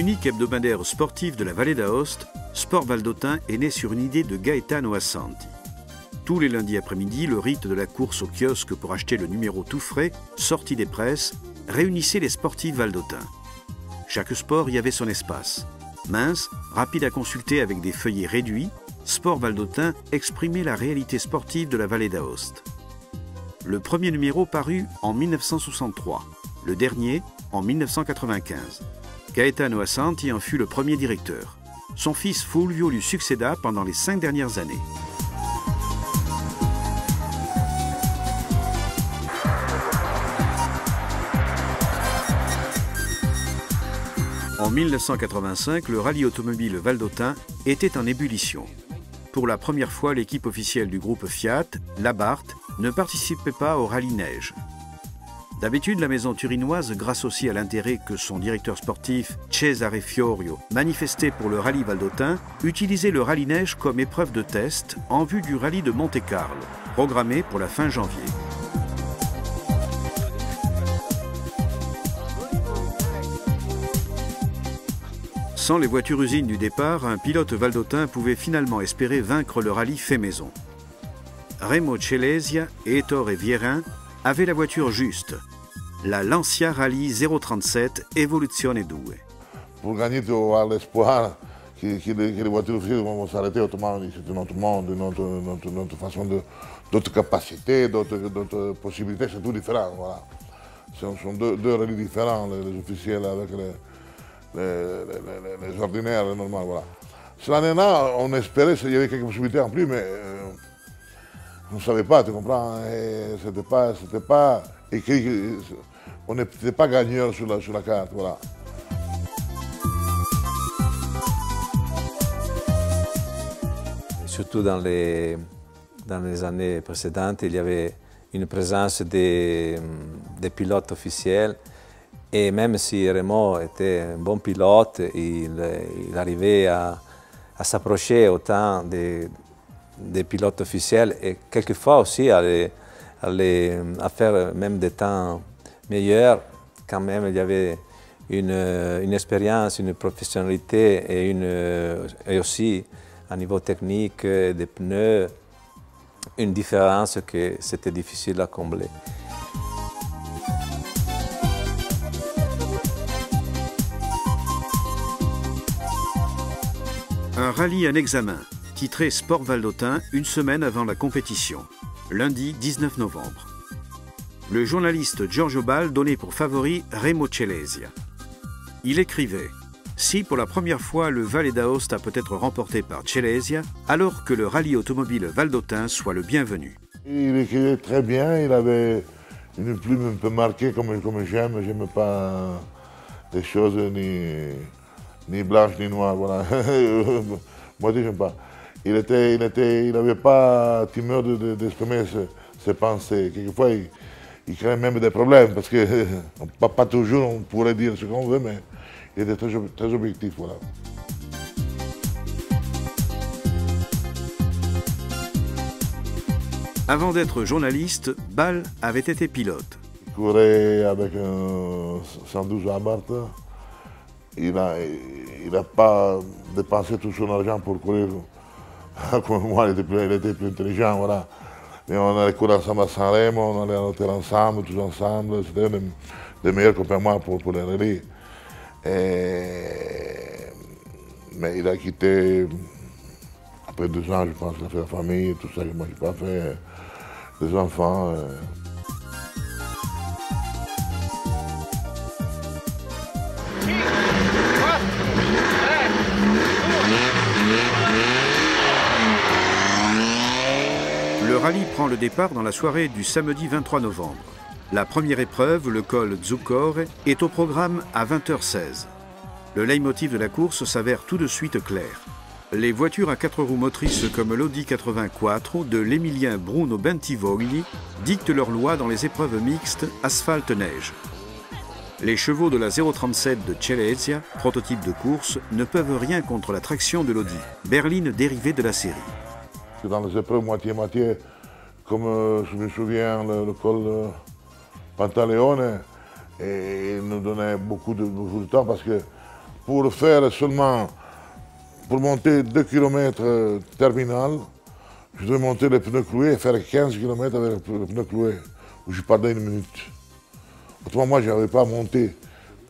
L'unique hebdomadaire sportif de la vallée d'Aoste, Sport Valdôtain est né sur une idée de Gaetano Assanti. Tous les lundis après-midi, le rite de la course au kiosque pour acheter le numéro tout frais, sorti des presses, réunissait les sportifs valdôtains. Chaque sport y avait son espace. Mince, rapide à consulter avec des feuillets réduits, Sport Valdôtain exprimait la réalité sportive de la vallée d'Aoste. Le premier numéro parut en 1963, le dernier en 1995. Gaetano Assanti en fut le premier directeur. Son fils Fulvio lui succéda pendant les 5 dernières années. En 1985, le rallye automobile valdôtain était en ébullition. Pour la première fois, l'équipe officielle du groupe Fiat, l'Abarth, ne participait pas au rallye neige. D'habitude, la maison turinoise, grâce aussi à l'intérêt que son directeur sportif, Cesare Fiorio, manifestait pour le rallye valdôtain, utilisait le rallye neige comme épreuve de test en vue du rallye de Monte-Carlo, programmé pour la fin janvier. Sans les voitures usines du départ, un pilote valdôtain pouvait finalement espérer vaincre le rallye fait maison. Remo Celesia et Ettore Vierin avaient la voiture juste, la Lancia Rally 037 Evoluzione 2. Pour gagner, tu vas avoir l'espoir que les voitures officielles vont s'arrêter autrement. C'est notre monde, notre façon d'autres capacités, d'autres possibilités, c'est tout différent. Voilà. Ce sont deux rallyes différents, les officiels avec les ordinaires, les normaux. Voilà. Cette année-là, on espérait qu'il y avait quelques possibilités en plus, mais on ne savait pas, tu comprends. C'était pas écrit, on n'était pas gagneur sur la carte. Voilà. Surtout dans les années précédentes, il y avait une présence des pilotes officiels. Et même si Remo était un bon pilote, il arrivait à s'approcher autant des pilotes officiels et quelquefois aussi à faire même des temps meilleurs. Quand même, il y avait une expérience, une professionnalité et aussi à niveau technique des pneus, une différence que c'était difficile à combler. Un rallye en examen, titré Sport Valdôtain une semaine avant la compétition, lundi 19 novembre. Le journaliste Giorgio Ball donnait pour favori Remo Celesia. Il écrivait « Si pour la première fois le Valle d'Aoste a peut-être remporté par Celesia, alors que le rallye automobile valdôtain soit le bienvenu. » Il écrivait très bien, il avait une plume un peu marquée comme j'aime pas des choses ni blanches ni noires, voilà. Moi je j'aime pas. Il n'avait pas timeur d'exprimer ses pensées. Quelquefois, il crée même des problèmes, parce que pas toujours on pourrait dire ce qu'on veut, mais il était très objectif, voilà. Avant d'être journaliste, Ball avait été pilote. Il courait avec un 112 Abarth. Il n'a pas dépensé tout son argent pour courir comme moi, il était plus intelligent, voilà. Et on allait courir ensemble à Sanremo, on allait à l'hôtel ensemble, tous ensemble. C'était un des meilleurs copains moi pour les rallyes. Mais il a quitté après 2 ans, je pense, il a fait la famille, tout ça que moi je n'ai pas fait, des enfants. Le rallye prend le départ dans la soirée du samedi 23 novembre. La première épreuve, le col Zuccore, est au programme à 20h16. Le leitmotiv de la course s'avère tout de suite clair. Les voitures à 4 roues motrices comme l'Audi 80 Quattro de l'Émilien Bruno Bentivogli dictent leur loi dans les épreuves mixtes asphalte-neige. Les chevaux de la 037 de Celesia, prototype de course, ne peuvent rien contre la traction de l'Audi, berline dérivée de la série. Dans les épreuves moitié-moitié, comme je me souviens, le col Pantaleone, et il nous donnait beaucoup de temps parce que pour faire seulement, pour monter 2 km terminal, je devais monter les pneus cloués et faire 15 km avec les pneus cloués, où je perdais 1 minute. Autrement, moi, je n'avais pas monté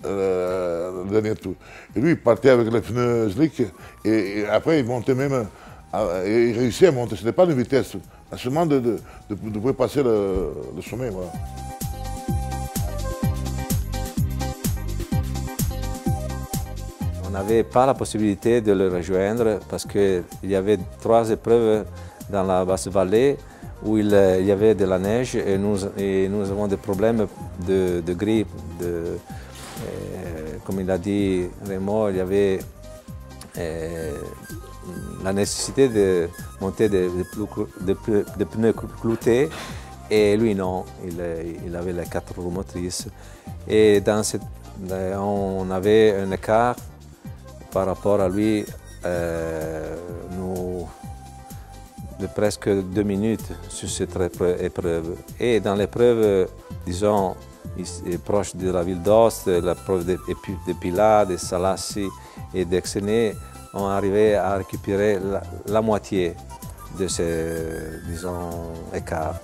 le dernier tour. Et lui, il partait avec les pneus slick et après, il montait même, il réussissait à monter. Ce n'était pas une vitesse, seulement de pouvoir passer le sommet. Voilà. On n'avait pas la possibilité de le rejoindre parce qu'il y avait 3 épreuves dans la basse vallée où il y avait de la neige et nous avons des problèmes de grippe. Comme il a dit Remo, il y avait la nécessité de monter des pneus cloutés et lui non, il avait les 4 roues motrices. Et on avait un écart par rapport à lui de presque 2 minutes sur cette épreuve. Et dans l'épreuve, disons, proche de la ville d'Ost, l'épreuve de Pilat, de Salassi et d'Exené, on arrivait à récupérer la moitié de ces, disons, écarts.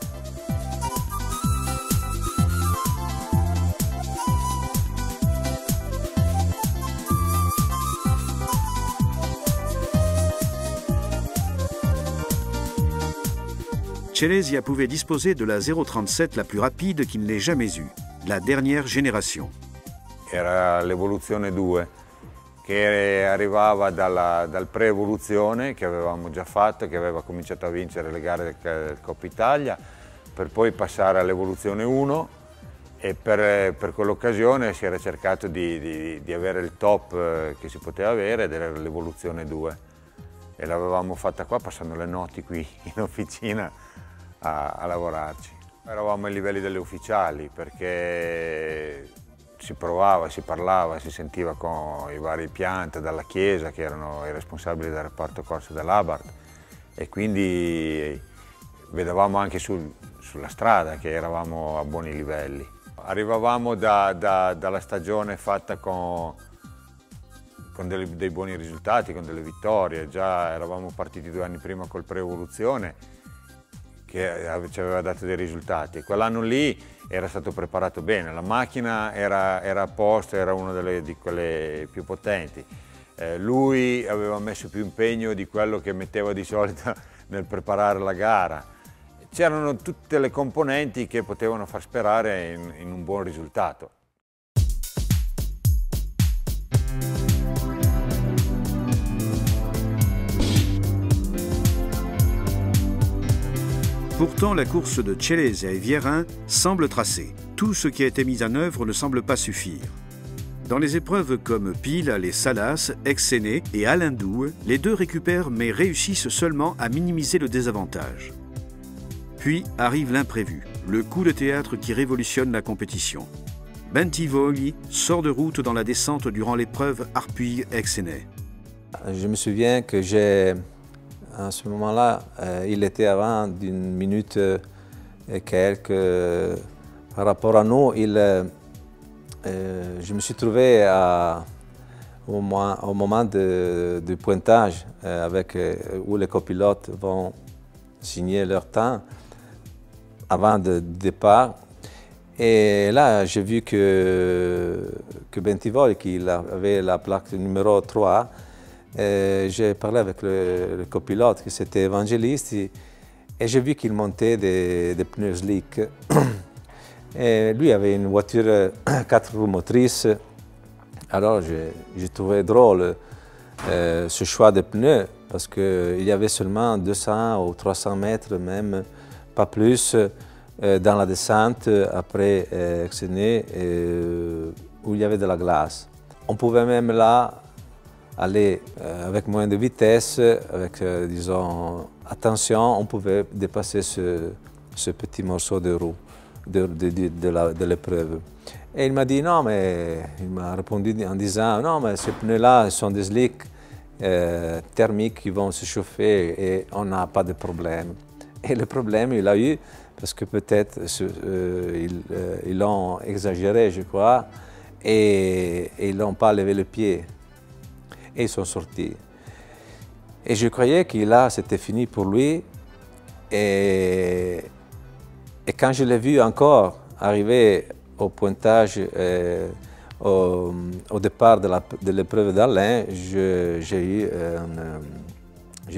Celesia pouvait disposer de la 037 la plus rapide qu'il n'ait jamais eue, la dernière génération. Era l'Evoluzione 2 che arrivava dal pre-evoluzione che avevamo già fatto, che aveva cominciato a vincere le gare del Coppa Italia, per poi passare all'Evoluzione 1 e per quell'occasione si era cercato di avere il top che si poteva avere ed era l'Evoluzione 2 e l'avevamo fatta qua passando le notti qui in officina a lavorarci. Eravamo ai livelli delle ufficiali perché si provava, si parlava, si sentiva con i vari pianti dalla Chiesa che erano i responsabili del reparto corse dell'Abart e quindi vedevamo anche sulla strada che eravamo a buoni livelli. Arrivavamo dalla stagione fatta con dei buoni risultati, con delle vittorie, già eravamo partiti 2 anni prima col pre-evoluzione che ci aveva dato dei risultati. Quell'anno lì era stato preparato bene, la macchina era a posto, era una di quelle più potenti. Lui aveva messo più impegno di quello che metteva di solito nel preparare la gara. C'erano tutte le componenti che potevano far sperare in un buon risultato. Pourtant, la course de Celesia et Viérin semble tracée. Tout ce qui a été mis en œuvre ne semble pas suffire. Dans les épreuves comme Pila, les Salas, Exené et Alindou, les deux récupèrent mais réussissent seulement à minimiser le désavantage. Puis arrive l'imprévu, le coup de théâtre qui révolutionne la compétition. Bentivogli sort de route dans la descente durant l'épreuve Arpuy-Exené. Je me souviens que à ce moment-là, il était avant d'1 minute et quelques. Par rapport à nous, je me suis trouvé au moment du pointage où les copilotes vont signer leur temps avant le départ. Et là, j'ai vu que Bentivogli, qui avait la plaque numéro 3, j'ai parlé avec le copilote, qui c'était Évangéliste, et j'ai vu qu'il montait des pneus slick. Et lui avait une voiture 4 roues motrices. Alors j'ai trouvé drôle ce choix de pneus, parce qu'il y avait seulement 200 ou 300 mètres, même pas plus, dans la descente après Exené, où il y avait de la glace. On pouvait même là aller avec moins de vitesse, avec, disons, attention, on pouvait dépasser ce petit morceau de roue de l'épreuve. Et il m'a dit non, mais il m'a répondu en disant non, mais ces pneus-là sont des slicks thermiques qui vont se chauffer et on n'a pas de problème. Et le problème, il a eu, parce que peut-être ils l'ont exagéré, je crois, et ils n'ont pas levé le pied. et ils sont sortis. Et je croyais que là, c'était fini pour lui. Et quand je l'ai vu encore arriver au pointage, au départ de l'épreuve d'Alain, je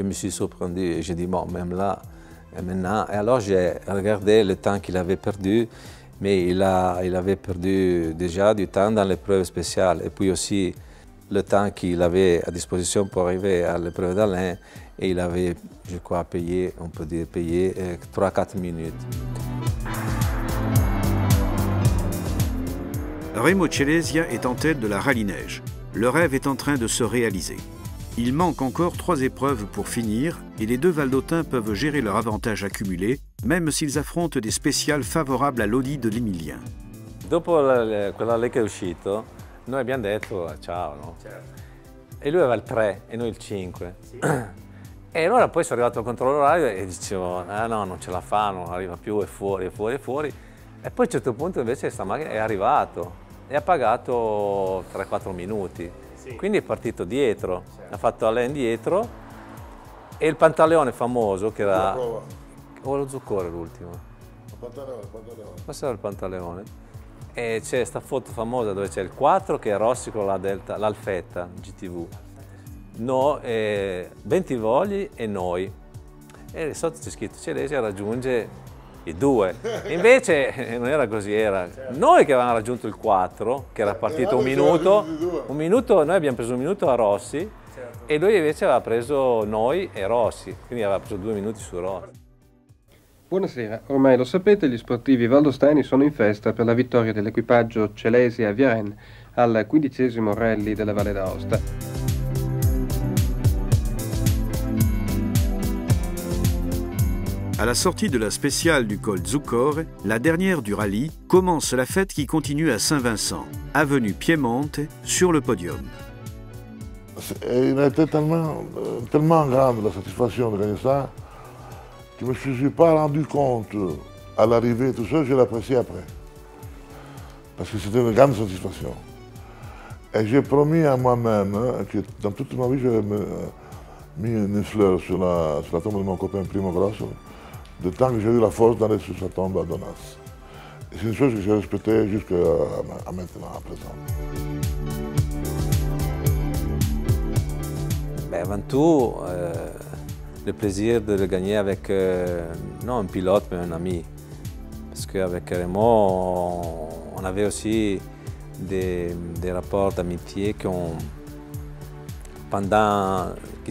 me suis surprendu et j'ai dit, bon, même là, maintenant. Et alors j'ai regardé le temps qu'il avait perdu, mais il avait perdu déjà du temps dans l'épreuve spéciale et puis aussi le temps qu'il avait à disposition pour arriver à l'épreuve d'Alain, et il avait, je crois, payé, on peut dire payé 3-4 minutes. Remo Celestia est en tête de la rallye neige. Le rêve est en train de se réaliser. Il manque encore 3 épreuves pour finir et les deux Valdôtains peuvent gérer leur avantage accumulé, même s'ils affrontent des spéciales favorables à l'Audi de l'Emilien. Dopo quella lì che è uscito, noi abbiamo detto ciao, no? Certo. E lui aveva il 3 e noi il 5. Sì. E allora poi sono arrivato al controllo orario e dicevo, ah no, non ce la fa, non arriva più, è fuori, è fuori, è fuori. E poi a un certo punto invece questa macchina è arrivato e ha pagato 3-4 minuti. Sì. Quindi è partito dietro, certo. Ha fatto Alain dietro e il pantaleone famoso che era... O lo Zuccone l'ultimo? Il pantaleone. Questo era il pantaleone. E c'è questa foto famosa dove c'è il 4 che è Rossi con la Delta, l'Alfetta GTV. No, 20 vogli e noi. E sotto c'è scritto Celestia raggiunge i 2. Invece non era così, era noi che avevamo raggiunto il 4, che era partito un minuto, noi abbiamo preso un minuto a Rossi, certo. E lui invece aveva preso noi e Rossi, quindi aveva preso 2 minuti su Rossi. Buonasera, ormai lo sapete, gli sportivi valdostani sono in festa per la vittoria dell'equipaggio Celestia Viaren al 15° rally della Valle d'Aosta. À la sortie de la spéciale du col Zuccore, la dernière du rallye, commence la fête qui continue à Saint-Vincent, avenue Piemonte, sur le podium. Il était tellement grande la satisfaction de gagner ça, que je ne me suis pas rendu compte à l'arrivée, tout ça, je l'ai apprécié après. Parce que c'était une grande satisfaction. Et j'ai promis à moi-même que dans toute ma vie, j'avais mis une fleur sur la tombe de mon copain Primo Grosso, de temps que j'ai eu la force d'aller sur sa tombe à Donas. Et c'est une chose que j'ai respectée jusqu'à maintenant, à présent. Avant tout, le plaisir de le gagner avec, non un pilote, mais un ami. Parce qu'avec Remo, on avait aussi des rapports d'amitié qui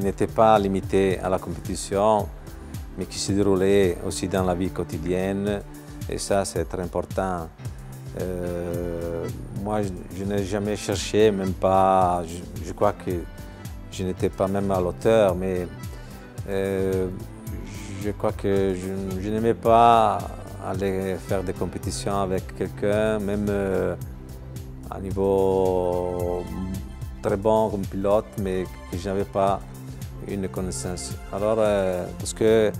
n'étaient pas limités à la compétition, mais qui se déroulaient aussi dans la vie quotidienne. Et ça, c'est très important. Moi, je n'ai jamais cherché, même pas, je crois que je n'étais pas même à l'auteur, mais je crois que je n'aimais pas aller faire des compétitions avec quelqu'un, même à niveau très bon comme pilote, mais que je n'avais pas une connaissance. Alors, parce que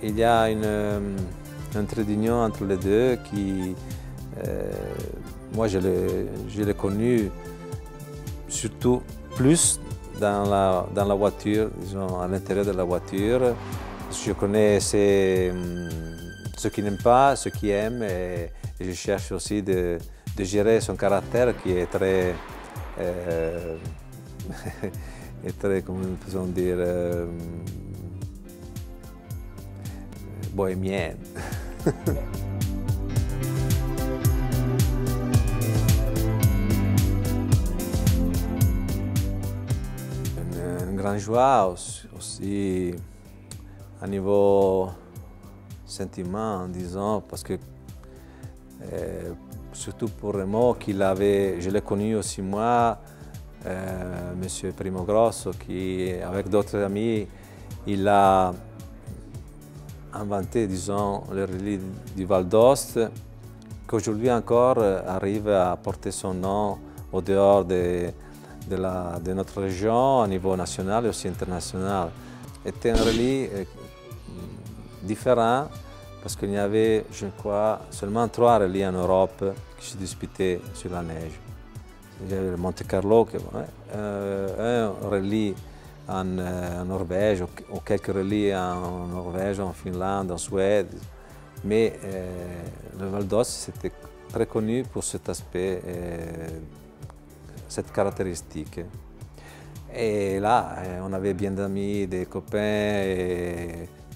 il y a un trait d'union entre les deux qui, moi je l'ai connu surtout plus dans la voiture, disons, à l'intérieur de la voiture. Je connais ceux qui n'aiment pas, ceux qui aiment, et je cherche aussi de gérer son caractère qui est très, comment peut-on dire, bohémien. Une grande joie aussi à niveau sentiment, disons, parce que surtout pour Remo, je l'ai connu aussi moi, Monsieur Primo Grosso, qui avec d'autres amis, il a inventé, disons, le rallye du Val d'Aoste, qu'aujourd'hui encore arrive à porter son nom au dehors de notre région, au niveau national et aussi international. C'était un rallye différent parce qu'il y avait, je crois, seulement 3 rallyes en Europe qui se disputaient sur la neige. il y avait le Monte Carlo, un rallye en Norvège, ou quelques rallyes en Norvège, en Finlande, en Suède. Mais le Val d'Aoste, c'était très connu pour cet aspect, cette caractéristique. Et là, on avait bien d'amis, des copains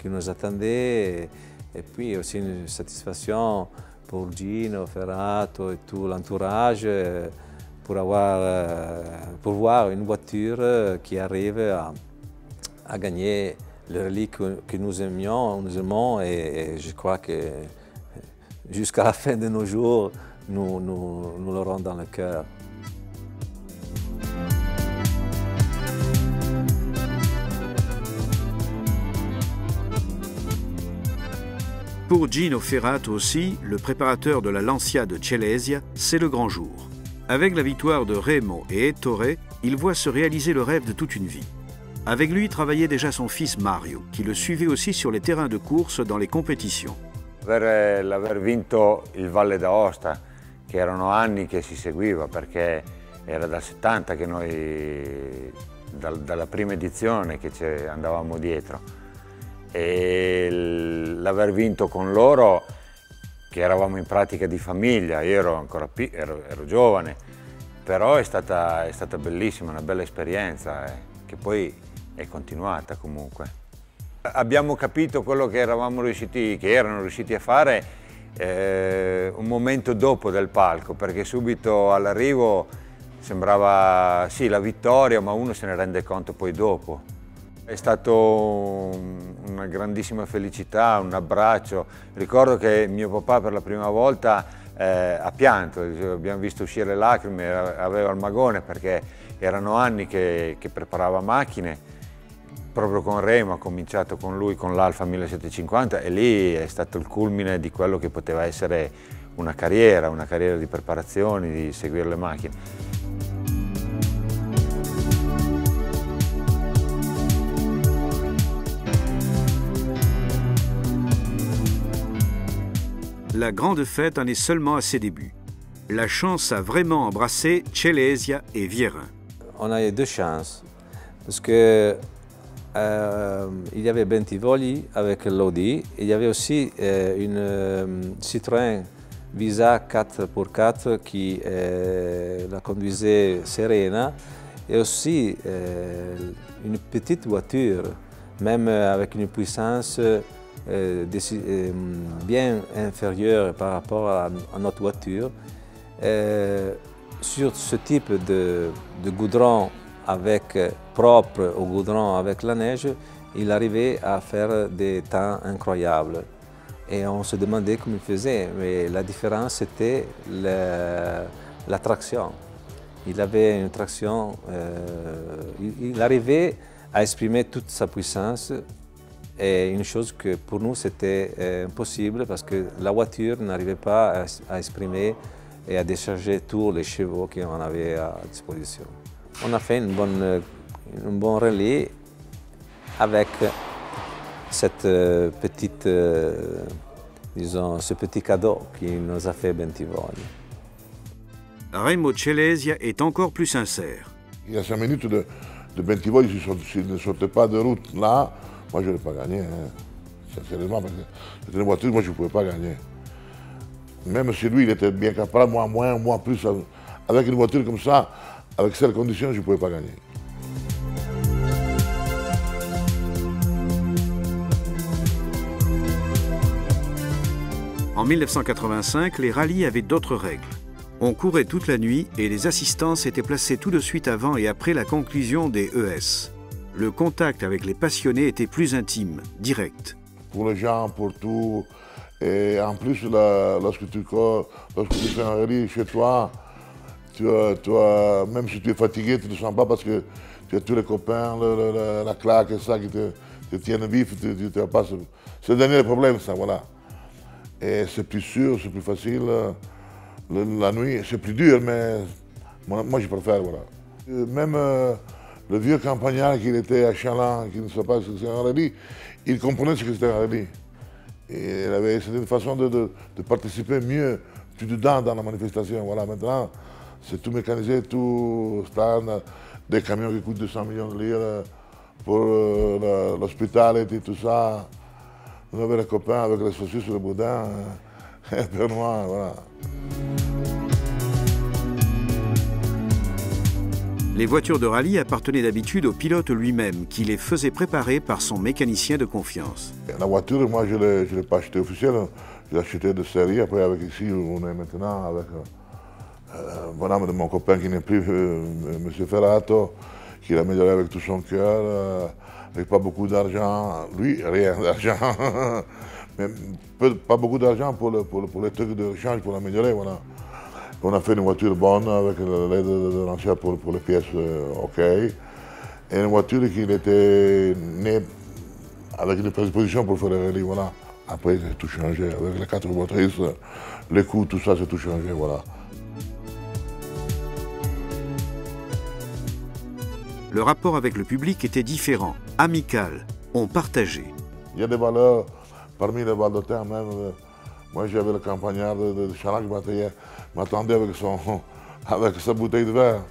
qui nous attendaient. Et puis aussi une satisfaction pour Gino, Ferrato et tout l'entourage pour voir une voiture qui arrive à gagner le rallye que nous aimons et je crois que jusqu'à la fin de nos jours, nous l'aurons dans le cœur. Pour Gino Ferrato aussi, le préparateur de la Lancia de Celesia, c'est le grand jour. Avec la victoire de Remo et Ettore, il voit se réaliser le rêve de toute une vie. Avec lui travaillait déjà son fils Mario, qui le suivait aussi sur les terrains de course dans les compétitions. L'aver vinto il Valle d'Aosta, che erano anni che si seguiva, perché era dal 70 che noi, dalla prima edizione che andavamo dietro. E l'aver vinto con loro, che eravamo in pratica di famiglia, io ero ancora ero giovane, però è stata bellissima, una bella esperienza che poi è continuata comunque. Abbiamo capito quello che erano riusciti a fare un momento dopo del palco, perché subito all'arrivo sembrava sì la vittoria, ma uno se ne rende conto poi dopo. È stato una grandissima felicità, un abbraccio. Ricordo che mio papà per la prima volta ha pianto, abbiamo visto uscire le lacrime, aveva il magone perché erano anni che preparava macchine. Proprio con Remo ha cominciato con lui con l'Alfa 1750 e lì è stato il culmine di quello che poteva essere una carriera di preparazioni, di seguire le macchine. La grande fête en est seulement à ses débuts. La chance a vraiment embrassé Celesia et Vierin. On a eu deux chances, parce que il y avait Bentivogli avec l'Audi, il y avait aussi une Citroën Visa 4x4 qui la conduisait Serena, et aussi une petite voiture, même avec une puissance bien inférieure par rapport à notre voiture. Sur ce type de goudron propre au goudron avec la neige, il arrivait à faire des temps incroyables. Et on se demandait comment il faisait, mais la différence c'était la traction. Il avait une traction, il arrivait à exprimer toute sa puissance. Et une chose que pour nous c'était impossible parce que la voiture n'arrivait pas à exprimer et à décharger tous les chevaux qu'on avait à disposition. On a fait un bon rallye avec cette petite, disons, ce petit cadeau qu'il nous a fait Bentivogli. Remo Celesia est encore plus sincère. Il y a 5 minutes de Bentivogli, s'il ne sortait pas de route là, moi je n'aurais pas gagné, hein. Sincèrement, parce que c'était une voiture, moi je ne pouvais pas gagner. Même si lui il était bien capable, moi plus, avec une voiture comme ça, avec ces conditions, je ne pouvais pas gagner. En 1985, les rallyes avaient d'autres règles. On courait toute la nuit et les assistances étaient placées tout de suite avant et après la conclusion des ES. Le contact avec les passionnés était plus intime, direct. Pour les gens, pour tout. Et en plus, lorsque tu fais un rallye chez toi, même si tu es fatigué, tu ne te sens pas parce que tu as tous les copains, la claque et ça qui te tiennent vif, tu te passes. C'est le dernier problème, ça, voilà. Et c'est plus sûr, c'est plus facile. La nuit, c'est plus dur, mais moi je préfère, voilà. Même le vieux campagnard qui était à Chaland, qui ne savait pas ce que c'était un rallye, il comprenait ce que c'était un rallye. C'était une façon de participer mieux, plus dedans dans la manifestation. Voilà, maintenant, c'est tout mécanisé, tout standard, des camions qui coûtent 200 millions de lire pour l'hospitalité, tout ça. On avait les copains avec les saucisses sur le boudin, un peu noir, voilà. Les voitures de rallye appartenaient d'habitude au pilote lui-même, qui les faisait préparer par son mécanicien de confiance. La voiture, moi, je ne l'ai pas achetée officielle, je l'ai achetée de série. Après, avec ici, où on est maintenant, avec voilà, mon copain qui n'est plus, M. Ferrato, qui l'a amélioré avec tout son cœur, avec pas beaucoup d'argent. Lui, rien d'argent, mais pas beaucoup d'argent pour les trucs de change, pour l'améliorer, voilà. On a fait une voiture bonne avec l'aide de l'ancien pour les pièces OK. Et une voiture qui était née avec une prédisposition pour faire le rallye, voilà. Après, c'est tout changé. Avec les 4 motrices, les coups, tout ça, c'est tout changé, voilà. Le rapport avec le public était différent, amical, on partageait. Il y a des valeurs, parmi les Valdôtains même. Moi, j'avais le campagnard de Charac qui m'attendait avec sa bouteille de vin.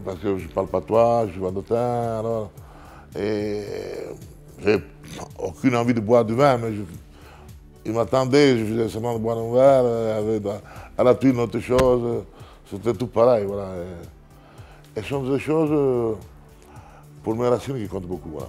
Parce que je ne parle pas toi, je suis Valdôtain, alors. Et j'ai aucune envie de boire du vin, mais il m'attendait, je faisais seulement de boire un verre, à la tuile, autre chose, c'était tout pareil, voilà. Et ce sont des choses pour mes racines qui comptent beaucoup, voilà.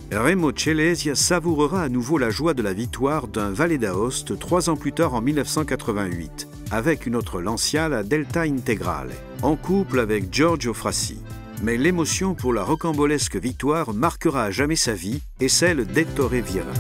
Remo Cellesia savourera à nouveau la joie de la victoire d'un Valle d'Aoste 3 ans plus tard en 1988, avec une autre Lancia, la Delta Integrale, en couple avec Giorgio Frassi. Mais l'émotion pour la rocambolesque victoire marquera à jamais sa vie et celle d'Ettore Vieira.